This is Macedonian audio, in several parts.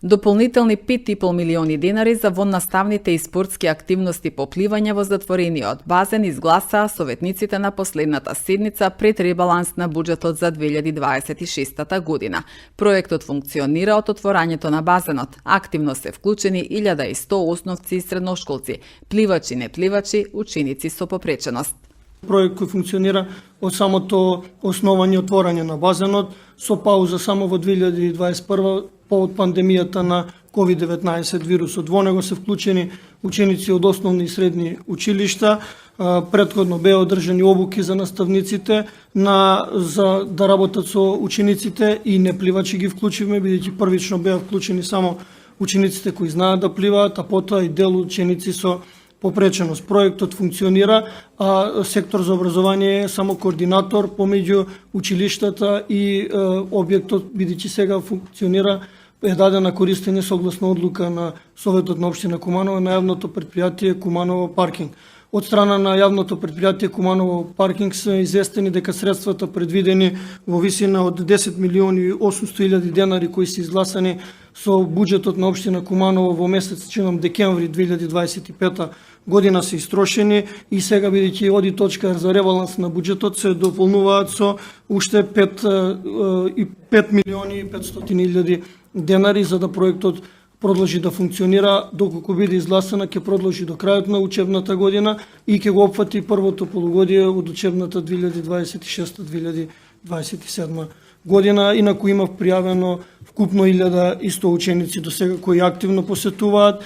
Дополнителни 5,5 милиони денари за воннаставните и спортски активности по пливање во затворениот базен изгласаа советниците на последната седница пред ребаланс на буџетот за 2026 година. Проектот функционира од отворањето на базенот. Активно се вклучени 1100 основци и средношколци, пливачи, непливачи, ученици со попреченост. Проект кој функционира од самото основање и отворање на базенот, со пауза само во 2021 повод пандемијата на COVID-19 вирусот. Во него се вклучени ученици од основни и средни училишта. Претходно беа одржани обуки за наставниците за да работат со учениците и непливачи ги вклучивме, бидејќи првично беа вклучени само учениците кои знаат да пливаат, а потоа и дел ученици со попреченост. Проектот функционира, а сектор за образование е само координатор помеѓу училиштата и објектот, бидејќи сега функционира, е даден на користење согласно одлука на Советот на општина Куманово на јавното предпријатие Куманово паркинг. Од страна на јавното предпријатие Куманово паркинг се известени дека средствата предвидени во висина од 10 милиони 800 илјади денари кои се изгласани со буџетот на општина Куманово во месец декември 2025 година се истрошени и сега, бидејќи оди точка за ребаланс на буџетот, се дополнуваат со уште 5 милиони 500 илјади денари за да проектот продолжи да функционира, доколку биде изгласана, ќе продолжи до крајот на учебната година и ќе го опфати првото полугодие од учебната 2026-2027 година. Инаку има пријавено вкупно 1100 ученици до сега кои активно посетуваат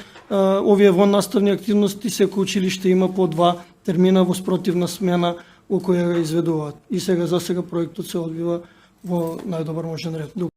овие воннаставни активности. Секој училиште има по 2 термина во спротивна смена во која го изведуваат. И сега за сега проектот се одвива во најдобар можен ред.